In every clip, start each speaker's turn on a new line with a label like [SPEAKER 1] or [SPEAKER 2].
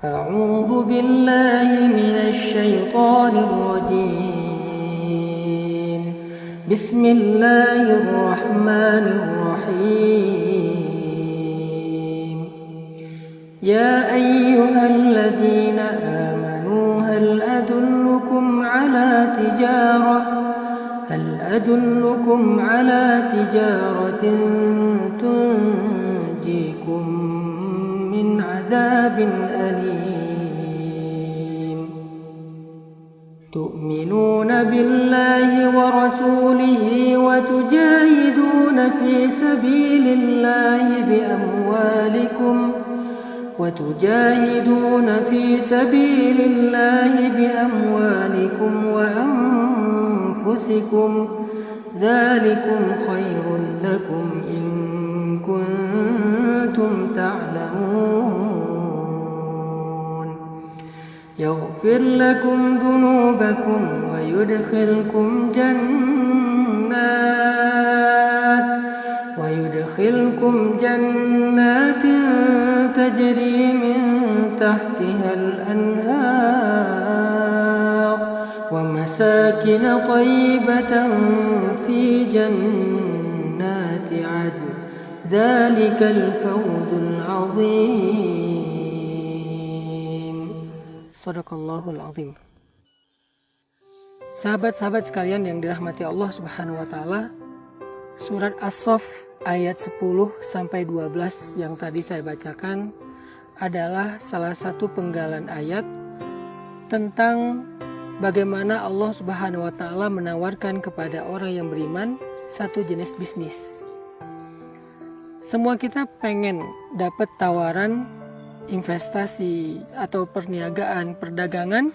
[SPEAKER 1] أعوذ بالله من الشيطان الرجيم بسم الله الرحمن الرحيم يا أيها الذين آمنوا هل أدلكم على تجارة تنجيكم من عذاب أليم تؤمنون بالله ورسوله وتجاهدون في سبيل الله بأموالكم وأنفسكم ذلكم خير لكم إن كنتم تعلمون يغفر لكم ذنوبكم ويدخلكم جنات تجري من تحتها الأنهار ومساكن طيبة في جنات عدن ذلك الفوز العظيم Sadaqallahul azim. Sahabat-sahabat sekalian yang dirahmati Allah Subhanahu wa taala, surat As-Saff ayat 10 sampai 12 yang tadi saya bacakan adalah salah satu penggalan ayat tentang bagaimana Allah Subhanahu wa taala menawarkan kepada orang yang beriman satu jenis bisnis. Semua kita pengen dapat tawaran investasi atau perniagaan, perdagangan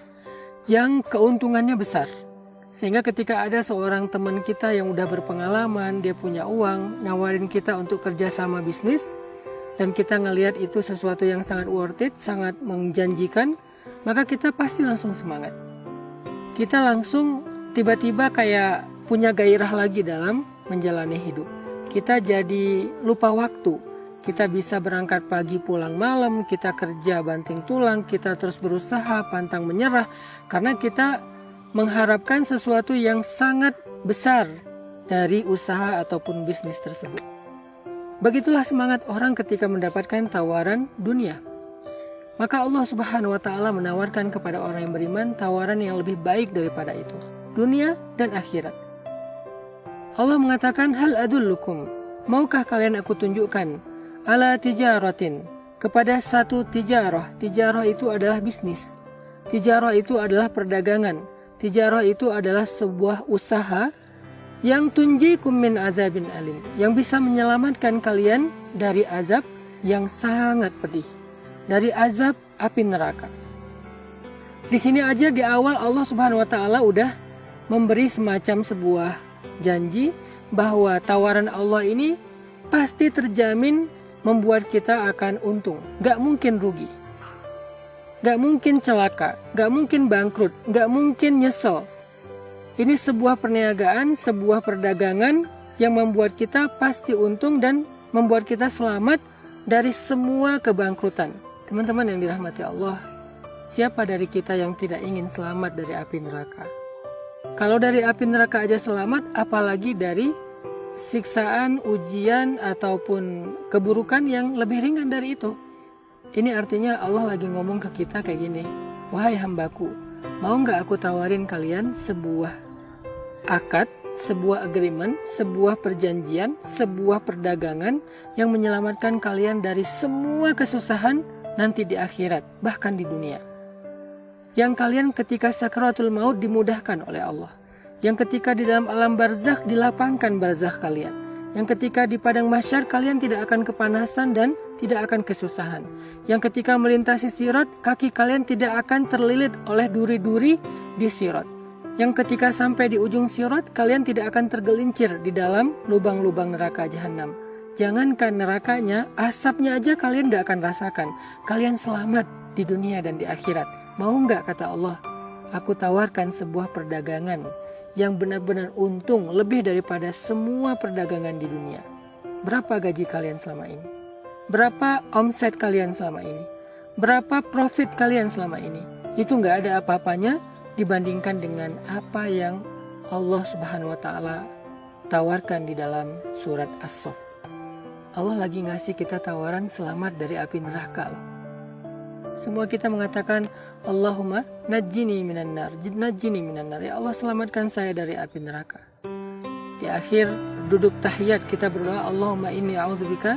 [SPEAKER 1] yang keuntungannya besar. Sehingga ketika ada seorang teman kita yang udah berpengalaman, dia punya uang, nawarin kita untuk kerjasama bisnis, dan kita ngelihat itu sesuatu yang sangat worth it, sangat menjanjikan, maka kita pasti langsung semangat. Kita langsung tiba-tiba kayak punya gairah lagi dalam menjalani hidup. Kita jadi lupa waktu. Kita bisa berangkat pagi pulang malam, kita kerja banting tulang, kita terus berusaha pantang menyerah karena kita mengharapkan sesuatu yang sangat besar dari usaha ataupun bisnis tersebut. Begitulah semangat orang ketika mendapatkan tawaran dunia. Maka Allah Subhanahu wa taala menawarkan kepada orang yang beriman tawaran yang lebih baik daripada itu, dunia dan akhirat. Allah mengatakan, hal adullukum, maukah kalian aku tunjukkan ala tijaratin, kepada satu tijarah. Tijarah itu adalah bisnis. Tijarah itu adalah perdagangan. Tijarah itu adalah sebuah usaha yang tunjikum min azabin alim, yang bisa menyelamatkan kalian dari azab yang sangat pedih, dari azab api neraka. Di sini aja di awal Allah Subhanahu wa taala udah memberi semacam sebuah janji bahwa tawaran Allah ini pasti terjamin membuat kita akan untung, gak mungkin rugi, gak mungkin celaka, gak mungkin bangkrut, gak mungkin nyesel. Ini sebuah perniagaan, sebuah perdagangan yang membuat kita pasti untung dan membuat kita selamat dari semua kebangkrutan. Teman-teman yang dirahmati Allah, siapa dari kita yang tidak ingin selamat dari api neraka? Kalau dari api neraka aja selamat, apalagi dari siksaan, ujian, ataupun keburukan yang lebih ringan dari itu. Ini artinya Allah lagi ngomong ke kita kayak gini, wahai hambaku, mau gak aku tawarin kalian sebuah akad, sebuah agreement, sebuah perjanjian, sebuah perdagangan yang menyelamatkan kalian dari semua kesusahan nanti di akhirat, bahkan di dunia. Yang kalian ketika sakaratul maut dimudahkan oleh Allah. Yang ketika di dalam alam barzakh dilapangkan barzakh kalian. Yang ketika di padang mahsyar kalian tidak akan kepanasan dan tidak akan kesusahan. Yang ketika melintasi sirat, kaki kalian tidak akan terlilit oleh duri-duri di sirat. Yang ketika sampai di ujung sirat, kalian tidak akan tergelincir di dalam lubang-lubang neraka jahanam. Jangankan nerakanya, asapnya aja kalian tidak akan rasakan. Kalian selamat di dunia dan di akhirat. Mau nggak, kata Allah, aku tawarkan sebuah perdagangan yang benar-benar untung lebih daripada semua perdagangan di dunia. Berapa gaji kalian selama ini? Berapa omset kalian selama ini? Berapa profit kalian selama ini? Itu nggak ada apa-apanya dibandingkan dengan apa yang Allah Subhanahu wa Ta'ala tawarkan di dalam surat As-Saff. Allah lagi ngasih kita tawaran selamat dari api neraka loh. Semua kita mengatakan Allahumma najjini minan nar, najjini minan nar. Ya Allah, selamatkan saya dari api neraka. Di akhir duduk tahiyat kita berdoa, Allahumma inni a'udzubika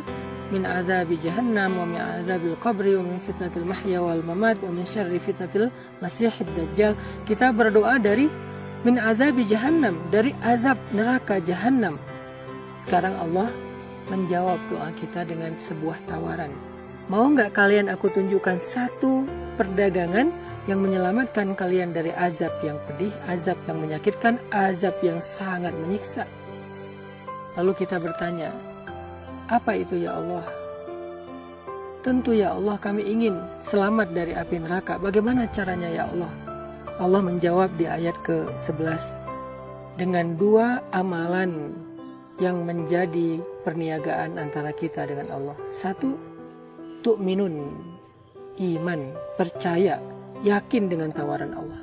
[SPEAKER 1] min azabi jahannam wa min azabil qabri wa min fitnatil mahya wal mamat wa min syarri fitnatil masihid dajjal. Kita berdoa dari min azabi jahannam, dari azab neraka jahannam. Sekarang Allah menjawab doa kita dengan sebuah tawaran. Mau nggak kalian aku tunjukkan satu perdagangan yang menyelamatkan kalian dari azab yang pedih, azab yang menyakitkan, azab yang sangat menyiksa? Lalu kita bertanya, apa itu ya Allah? Tentu ya Allah, kami ingin selamat dari api neraka. Bagaimana caranya ya Allah? Allah menjawab di ayat ke-11 dengan dua amalan yang menjadi perniagaan antara kita dengan Allah. Satu, tu'minun, iman, percaya, yakin dengan tawaran Allah.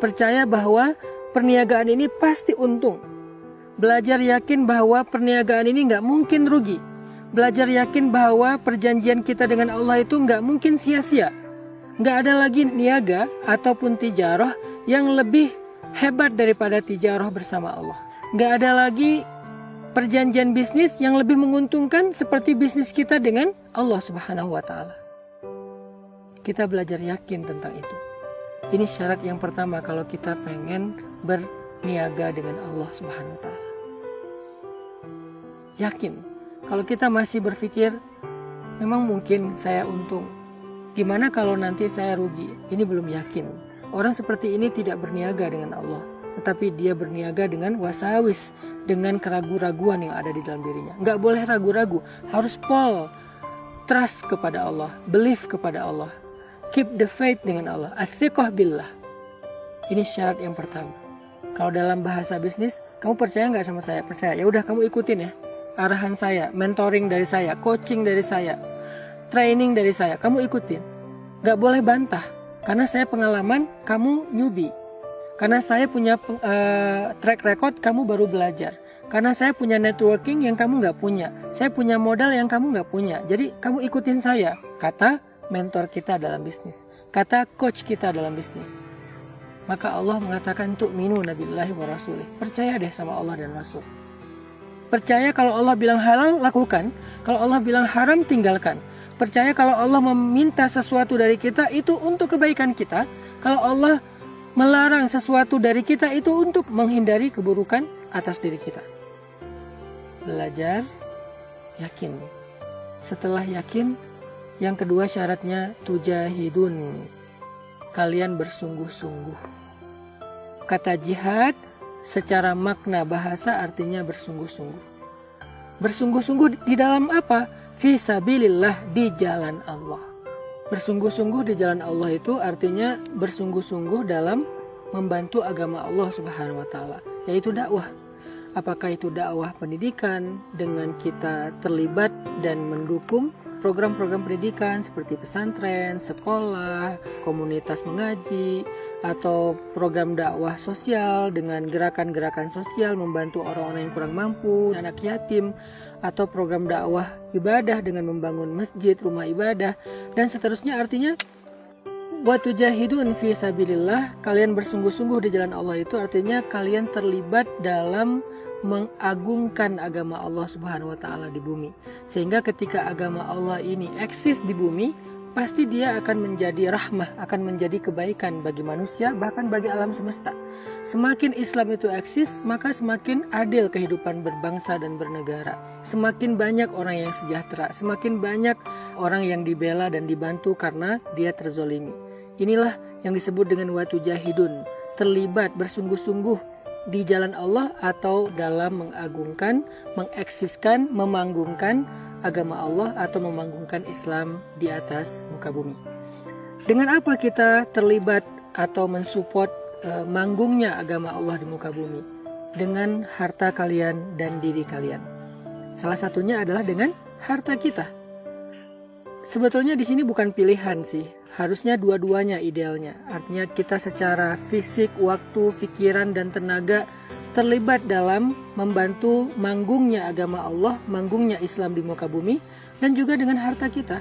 [SPEAKER 1] Percaya bahwa perniagaan ini pasti untung. Belajar yakin bahwa perniagaan ini nggak mungkin rugi. Belajar yakin bahwa perjanjian kita dengan Allah itu nggak mungkin sia-sia. Nggak ada lagi niaga ataupun tijarah yang lebih hebat daripada tijarah bersama Allah. Nggak ada lagi perjanjian bisnis yang lebih menguntungkan seperti bisnis kita dengan Allah Subhanahu wa Ta'ala. Kita belajar yakin tentang itu. Ini syarat yang pertama kalau kita pengen berniaga dengan Allah Subhanahu wa Ta'ala. Yakin. Kalau kita masih berpikir memang mungkin saya untung, gimana kalau nanti saya rugi? Ini belum yakin. Orang seperti ini tidak berniaga dengan Allah, tetapi dia berniaga dengan wasawis, dengan keraguan-raguan yang ada di dalam dirinya. Nggak boleh ragu-ragu, harus trust kepada Allah, believe kepada Allah, keep the faith dengan Allah, athiqah billah. Ini syarat yang pertama. Kalau dalam bahasa bisnis, kamu percaya nggak sama saya? Percaya. Ya udah, kamu ikutin ya arahan saya, mentoring dari saya, coaching dari saya, training dari saya, kamu ikutin. Gak boleh bantah, karena saya pengalaman, kamu newbie. Karena saya punya track record, kamu baru belajar. Karena saya punya networking yang kamu gak punya. Saya punya modal yang kamu gak punya. Jadi kamu ikutin saya, kata mentor kita dalam bisnis, kata coach kita dalam bisnis. Maka Allah mengatakan tu'minu nabillahi wa rasulih. Percaya deh sama Allah dan Rasul. Percaya kalau Allah bilang halal, lakukan. Kalau Allah bilang haram, tinggalkan. Percaya kalau Allah meminta sesuatu dari kita, itu untuk kebaikan kita. Kalau Allah melarang sesuatu dari kita, itu untuk menghindari keburukan atas diri kita. Belajar, yakin. Setelah yakin, yang kedua syaratnya tujahidun. Kalian bersungguh-sungguh. Kata jihad secara makna bahasa artinya bersungguh-sungguh. Bersungguh-sungguh di dalam apa? Fi sabilillah, di jalan Allah. Bersungguh-sungguh di jalan Allah itu artinya bersungguh-sungguh dalam membantu agama Allah Subhanahu wa Ta'ala, yaitu dakwah. Apakah itu dakwah pendidikan dengan kita terlibat dan mendukung program-program pendidikan seperti pesantren, sekolah, komunitas mengaji, atau program dakwah sosial dengan gerakan-gerakan sosial membantu orang-orang yang kurang mampu, anak yatim, atau program dakwah ibadah dengan membangun masjid, rumah ibadah, dan seterusnya. Artinya wa tujahidun fi sabilillah, kalian bersungguh-sungguh di jalan Allah itu artinya kalian terlibat dalam mengagungkan agama Allah Subhanahu wa Ta'ala di bumi. Sehingga ketika agama Allah ini eksis di bumi, pasti dia akan menjadi rahmah, akan menjadi kebaikan bagi manusia, bahkan bagi alam semesta. Semakin Islam itu eksis, maka semakin adil kehidupan berbangsa dan bernegara. Semakin banyak orang yang sejahtera, semakin banyak orang yang dibela dan dibantu karena dia terzolimi. Inilah yang disebut dengan watujahidun, terlibat bersungguh-sungguh di jalan Allah atau dalam mengagungkan, mengeksiskan, memanggungkan agama Allah atau memanggungkan Islam di atas muka bumi. Dengan apa kita terlibat atau mensupport manggungnya agama Allah di muka bumi? Dengan harta kalian dan diri kalian. Salah satunya adalah dengan harta kita. Sebetulnya di sini bukan pilihan sih, harusnya dua-duanya idealnya. Artinya kita secara fisik, waktu, pikiran, dan tenaga terlibat dalam membantu manggungnya agama Allah, manggungnya Islam di muka bumi, dan juga dengan harta kita.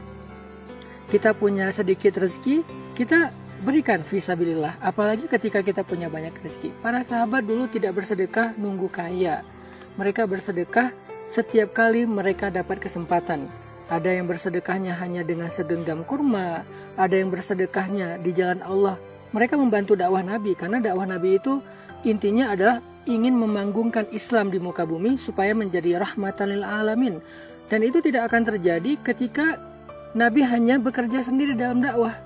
[SPEAKER 1] Kita punya sedikit rezeki, kita berikan fisabilillah, apalagi ketika kita punya banyak rezeki. Para sahabat dulu tidak bersedekah nunggu kaya. Mereka bersedekah setiap kali mereka dapat kesempatan. Ada yang bersedekahnya hanya dengan segenggam kurma, ada yang bersedekahnya di jalan Allah. Mereka membantu dakwah Nabi, karena dakwah Nabi itu intinya adalah ingin memanggungkan Islam di muka bumi supaya menjadi rahmatan lil alamin. Dan itu tidak akan terjadi ketika Nabi hanya bekerja sendiri dalam dakwah.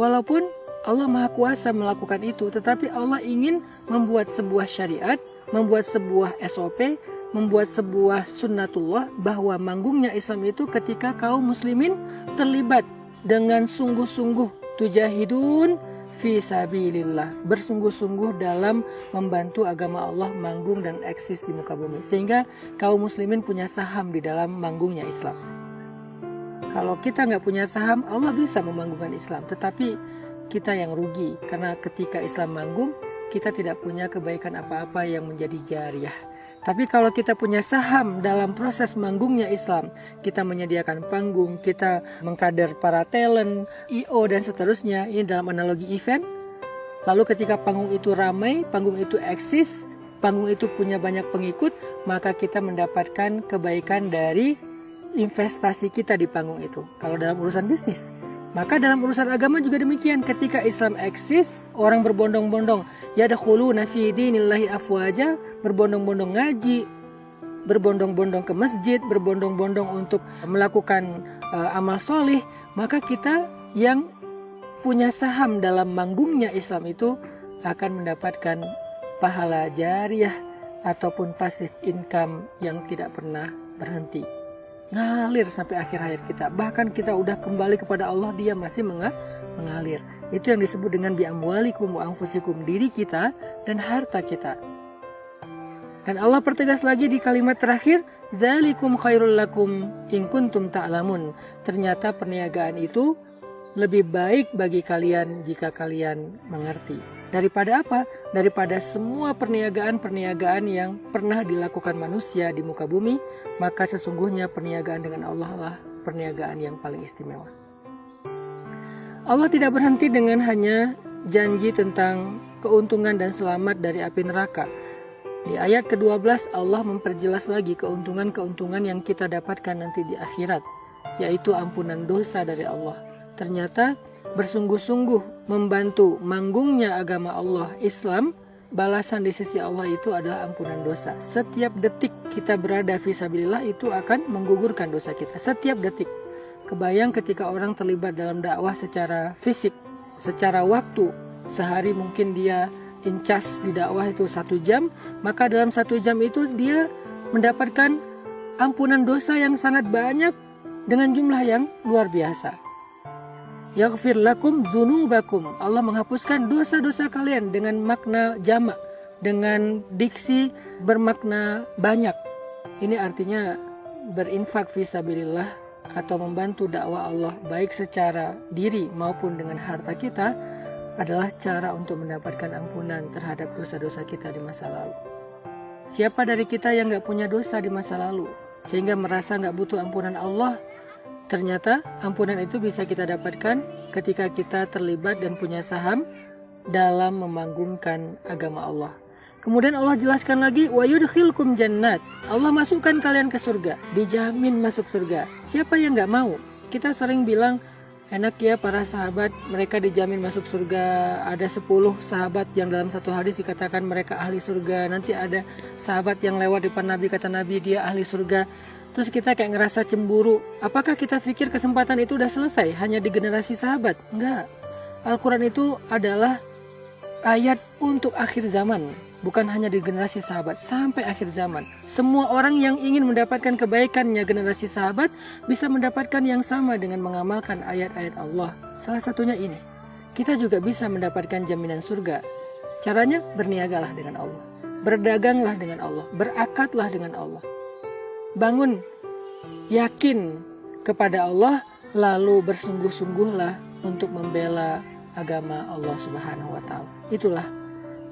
[SPEAKER 1] Walaupun Allah Maha Kuasa melakukan itu, tetapi Allah ingin membuat sebuah syariat, membuat sebuah SOP, membuat sebuah sunnatullah bahwa manggungnya Islam itu ketika kaum muslimin terlibat dengan sungguh-sungguh tujahidun fi sabilillah, bersungguh-sungguh dalam membantu agama Allah manggung dan eksis di muka bumi, sehingga kaum muslimin punya saham di dalam manggungnya Islam. Kalau kita nggak punya saham, Allah bisa memanggungkan Islam, tetapi kita yang rugi, karena ketika Islam manggung kita tidak punya kebaikan apa-apa yang menjadi jariyah. Tapi kalau kita punya saham dalam proses manggungnya Islam, kita menyediakan panggung, kita mengkader para talent, I.O. dan seterusnya, ini dalam analogi event. Lalu ketika panggung itu ramai, panggung itu eksis, panggung itu punya banyak pengikut, maka kita mendapatkan kebaikan dari investasi kita di panggung itu. Kalau dalam urusan bisnis. Maka dalam urusan agama juga demikian. Ketika Islam eksis, orang berbondong-bondong, yadkhuluna fi dinillahi afwaja, berbondong-bondong ngaji, berbondong-bondong ke masjid, berbondong-bondong untuk melakukan amal solih, maka kita yang punya saham dalam manggungnya Islam itu akan mendapatkan pahala jariyah ataupun passive income yang tidak pernah berhenti, ngalir sampai akhir hayat kita. Bahkan kita udah kembali kepada Allah, dia masih mengalir. Itu yang disebut dengan bi'amwalikum wa anfusikum, diri kita dan harta kita. Dan Allah pertegas lagi di kalimat terakhir, dzalikum khairul lakum in kuntum ta'lamun. Ternyata perniagaan itu lebih baik bagi kalian jika kalian mengerti. Daripada apa? Daripada semua perniagaan-perniagaan yang pernah dilakukan manusia di muka bumi, maka sesungguhnya perniagaan dengan Allah lah perniagaan yang paling istimewa. Allah tidak berhenti dengan hanya janji tentang keuntungan dan selamat dari api neraka. Di ayat ke-12 Allah memperjelas lagi keuntungan-keuntungan yang kita dapatkan nanti di akhirat, yaitu ampunan dosa dari Allah. Ternyata bersungguh-sungguh membantu manggungnya agama Allah Islam, balasan di sisi Allah itu adalah ampunan dosa. Setiap detik kita berada fisabilillah itu akan menggugurkan dosa kita. Setiap detik. Kebayang ketika orang terlibat dalam dakwah secara fisik, secara waktu, sehari mungkin dia incas di dakwah itu 1 jam, maka dalam 1 jam itu dia mendapatkan ampunan dosa yang sangat banyak dengan jumlah yang luar biasa. Yaghfir lakum dzunubakum, Allah menghapuskan dosa-dosa kalian dengan makna jamak, dengan diksi bermakna banyak. Ini artinya berinfak fisabilillah atau membantu dakwah Allah baik secara diri maupun dengan harta kita adalah cara untuk mendapatkan ampunan terhadap dosa-dosa kita di masa lalu. Siapa dari kita yang gak punya dosa di masa lalu sehingga merasa gak butuh ampunan Allah? Ternyata ampunan itu bisa kita dapatkan ketika kita terlibat dan punya saham dalam memanggungkan agama Allah. Kemudian Allah jelaskan lagi, wa yudkhilkum jannat, Allah masukkan kalian ke surga, dijamin masuk surga. Siapa yang gak mau? Kita sering bilang, enak ya para sahabat, mereka dijamin masuk surga. Ada 10 sahabat yang dalam satu hadis dikatakan mereka ahli surga. Nanti ada sahabat yang lewat depan Nabi, kata Nabi dia ahli surga. Terus kita kayak ngerasa cemburu. Apakah kita pikir kesempatan itu udah selesai hanya di generasi sahabat? Enggak. Al-Quran itu adalah ayat untuk akhir zaman, bukan hanya di generasi sahabat, sampai akhir zaman. Semua orang yang ingin mendapatkan kebaikannya generasi sahabat bisa mendapatkan yang sama dengan mengamalkan ayat-ayat Allah. Salah satunya ini, kita juga bisa mendapatkan jaminan surga. Caranya berniagalah dengan Allah, berdaganglah dengan Allah, berakadlah dengan Allah. Bangun, yakin kepada Allah, lalu bersungguh-sungguhlah untuk membela agama Allah Subhanahu wa Ta'ala. Itulah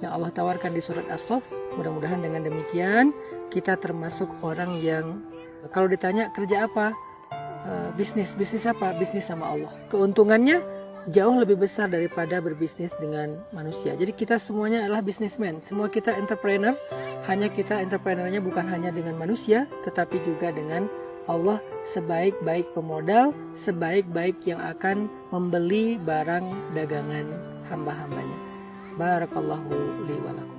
[SPEAKER 1] yang Allah tawarkan di surat As-Saff. Mudah-mudahan dengan demikian kita termasuk orang yang kalau ditanya kerja apa, bisnis apa? Bisnis sama Allah. Keuntungannya jauh lebih besar daripada berbisnis dengan manusia. Jadi kita semuanya adalah bisnismen, semua kita entrepreneur. Hanya kita entrepreneurnya bukan hanya dengan manusia, tetapi juga dengan Allah, sebaik-baik pemodal, sebaik-baik yang akan membeli barang dagangan hamba-hambanya. Barakallahu li wa lakum.